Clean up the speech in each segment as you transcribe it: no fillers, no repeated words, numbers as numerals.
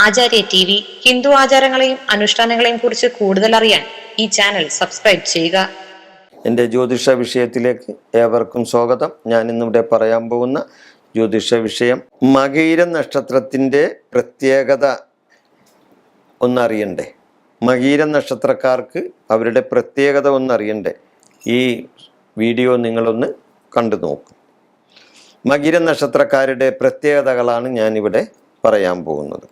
ആചാര്യ T V Hindu ആചാരങ്ങളെയും അനുഷ്ഠാനങ്ങളെയും കുറിച്ച് കൂടുതൽ അറിയാൻ ഈ ചാനൽ സബ്സ്ക്രൈബ് ചെയ്യുക. എൻ്റെ ജ്യോതിഷ വിഷയത്തിലേക്ക് ഏവർക്കും സ്വാഗതം. ഞാൻ ഇന്നിവിടെ പറയാൻ പോകുന്ന ജ്യോതിഷ വിഷയം മകയിര നക്ഷത്രത്തിൻ്റെ പ്രത്യേകത ഒന്നറിയണ്ടേ. മകയിര നക്ഷത്രക്കാർക്ക് അവരുടെ പ്രത്യേകത ഒന്നറിയണ്ടേ. ഈ വീഡിയോ നിങ്ങളൊന്ന് കണ്ടു നോക്കും. മകയിര നക്ഷത്രക്കാരുടെ പ്രത്യേകതകളാണ് ഞാനിവിടെ പറയാൻ പോകുന്നത്.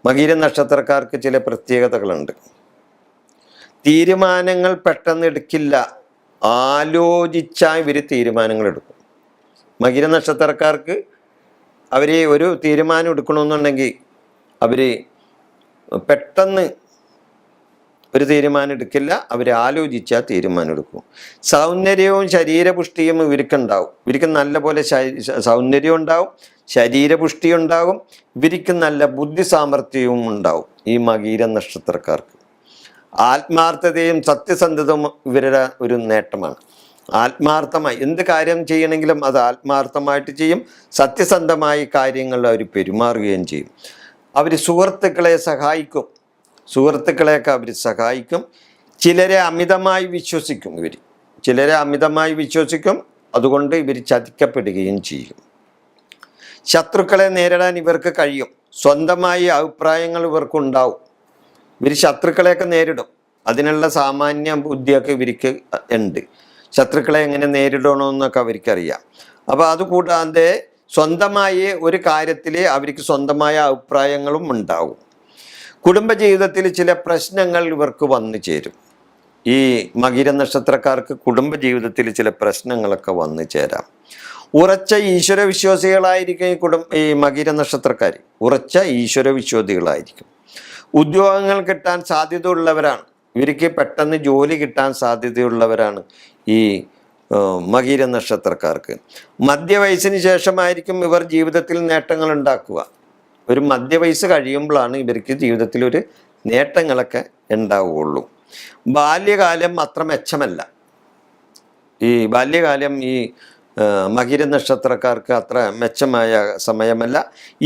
മകയിര നക്ഷത്രക്കാർക്ക് ചില പ്രത്യേകതകളുണ്ട്. തീരുമാനങ്ങൾ പെട്ടെന്ന് എടുക്കില്ല, ആലോചിച്ചാൽ ഇവർ തീരുമാനങ്ങൾ എടുക്കും. മകയിര നക്ഷത്രക്കാർക്ക് അവർ ഒരു തീരുമാനം എടുക്കണമെന്നുണ്ടെങ്കിൽ അവർ പെട്ടെന്ന് ഒരു തീരുമാനം എടുക്കില്ല, അവർ ആലോചിച്ചാൽ തീരുമാനം എടുക്കും. സൗന്ദര്യവും ശരീരപുഷ്ടിയും ഇവർക്കുണ്ടാവും. ഇവർക്ക് നല്ല പോലെ സൗന്ദര്യം ഉണ്ടാവും, ശരീരപുഷ്ടി ഉണ്ടാകും, ഇവർക്ക് നല്ല ബുദ്ധി സാമർഥ്യവും ഉണ്ടാവും. ഈ മകയിര നക്ഷത്രക്കാർക്ക് ആത്മാർത്ഥതയും സത്യസന്ധതയും ഇവരുടെ ഒരു നേട്ടമാണ്. ആത്മാർത്ഥമായി എന്ത് കാര്യം ചെയ്യണമെങ്കിലും അത് ആത്മാർത്ഥമായിട്ട് ചെയ്യും. സത്യസന്ധമായി കാര്യങ്ങളിൽ അവർ പെരുമാറുകയും ചെയ്യും. അവർ സുഹൃത്തുക്കളെ സഹായിക്കും, സുഹൃത്തുക്കളെയൊക്കെ അവർ സഹായിക്കും. ചിലരെ അമിതമായി വിശ്വസിക്കും. ചിലരെ അമിതമായി വിശ്വസിക്കും, അതുകൊണ്ട് ഇവർ ചതിക്കപ്പെടുകയും ചെയ്യും. ശത്രുക്കളെ നേരിടാൻ ഇവർക്ക് കഴിയും. സ്വന്തമായി അഭിപ്രായങ്ങൾ ഇവർക്കുണ്ടാവും. ഇവർ ശത്രുക്കളെയൊക്കെ നേരിടും. അതിനുള്ള സാമാന്യ ബുദ്ധിയൊക്കെ ഇവർക്ക് ഉണ്ട്. ശത്രുക്കളെ എങ്ങനെ നേരിടണമെന്നൊക്കെ അവർക്കറിയാം. അപ്പോൾ അതുകൂടാതെ സ്വന്തമായി ഒരു കാര്യത്തിൽ അവർക്ക് സ്വന്തമായ അഭിപ്രായങ്ങളും ഉണ്ടാവും. കുടുംബജീവിതത്തിൽ ചില പ്രശ്നങ്ങൾ ഇവർക്ക് വന്നു ചേരും. ഈ മകയിര നക്ഷത്രക്കാർക്ക് കുടുംബജീവിതത്തിൽ ചില പ്രശ്നങ്ങളൊക്കെ വന്നു ചേരാം. ഉറച്ച ഈശ്വര വിശ്വാസികളായിരിക്കും ഈ മകയിര നക്ഷത്രക്കാർ. ഉറച്ച ഈശ്വര വിശ്വാസികളായിരിക്കും. ഉദ്യോഗങ്ങൾ കിട്ടാൻ സാധ്യതയുള്ളവരാണ്. ഇവർക്ക് പെട്ടെന്ന് ജോലി കിട്ടാൻ സാധ്യതയുള്ളവരാണ് ഈ മകയിര നക്ഷത്രക്കാർക്ക്. മധ്യവയസ്സിന് ശേഷമായിരിക്കും ഇവർ ജീവിതത്തിൽ നേട്ടങ്ങൾ ഉണ്ടാക്കുക. ഒരു മധ്യവയസ്സ് കഴിയുമ്പോഴാണ് ഇവർക്ക് ജീവിതത്തിൽ ഒരു നേട്ടങ്ങളൊക്കെ ഉണ്ടാവുകയുള്ളൂ. ബാല്യകാലം അത്ര മെച്ചമല്ല. ഈ ബാല്യകാലം ഈ മകയിര നക്ഷത്രക്കാർക്ക് അത്ര മെച്ചമായ സമയമല്ല.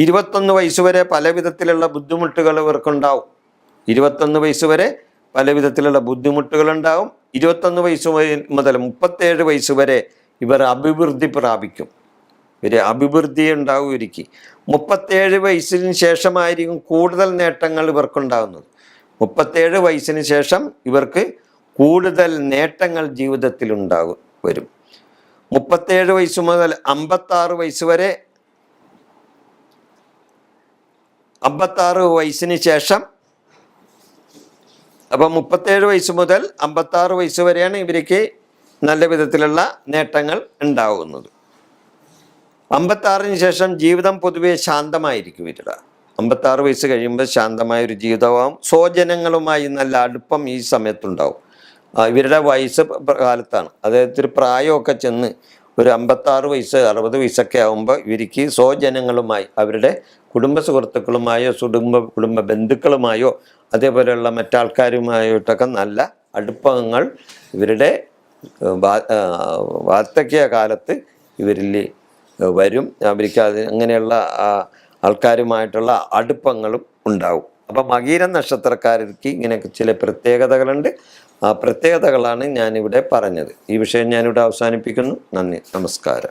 21 വയസ്സ് വരെ പല വിധത്തിലുള്ള ബുദ്ധിമുട്ടുകൾ ഇവർക്കുണ്ടാവും. 21 വയസ്സ് വരെ പല വിധത്തിലുള്ള ബുദ്ധിമുട്ടുകളുണ്ടാവും. 21 വയസ്സ് മുതൽ 37 വയസ്സ് വരെ ഇവർ അഭിവൃദ്ധി പ്രാപിക്കും. ഇവർ അഭിവൃദ്ധി ഉണ്ടാവും. ഇവർക്ക് 37 വയസ്സിന് ശേഷമായിരിക്കും കൂടുതൽ നേട്ടങ്ങൾ ഇവർക്കുണ്ടാകുന്നത്. 37 വയസ്സിന് ശേഷം ഇവർക്ക് കൂടുതൽ നേട്ടങ്ങൾ ജീവിതത്തിൽ വരും. 37 വയസ്സ് മുതൽ 56 വയസ്സ് വരെ, 56 വയസ്സിന് ശേഷം, അപ്പം 37 വയസ്സ് മുതൽ 56 വയസ്സ് വരെയാണ് ഇവർക്ക് നല്ല വിധത്തിലുള്ള നേട്ടങ്ങൾ ഉണ്ടാകുന്നത്. 56-ന് ശേഷം ജീവിതം പൊതുവെ ശാന്തമായിരിക്കും. ഇവരുടെ 56 വയസ്സ് കഴിയുമ്പോൾ ശാന്തമായൊരു ജീവിതമാകും. സ്വജനങ്ങളുമായി നല്ല അടുപ്പം ഈ സമയത്തുണ്ടാവും. ഇവരുടെ വയസ്സ് കാലത്താണ്. അതായത് ഒരു പ്രായമൊക്കെ ചെന്ന് ഒരു 56 വയസ്സ് 60 വയസ്സൊക്കെ ആകുമ്പോൾ ഇവർക്ക് സ്വജനങ്ങളുമായി, അവരുടെ കുടുംബ സുഹൃത്തുക്കളുമായോ കുടുംബ ബന്ധുക്കളുമായോ അതേപോലെയുള്ള മറ്റാൾക്കാരുമായിട്ടൊക്കെ നല്ല അടുപ്പങ്ങൾ ഇവരുടെ വാർദ്ധക്യ കാലത്ത് ഇവരിൽ വരും. അവർക്ക് അങ്ങനെയുള്ള ആൾക്കാരുമായിട്ടുള്ള അടുപ്പങ്ങളും ഉണ്ടാവും. അപ്പം മകയിര നക്ഷത്രക്കാർക്ക് ഇങ്ങനെ ചില പ്രത്യേകതകളുണ്ട്. ആ പ്രത്യേകതകളാണ് ഞാനിവിടെ പറഞ്ഞത്. ഈ വിഷയം ഞാനിവിടെ അവസാനിപ്പിക്കുന്നു. നന്ദി, നമസ്കാരം.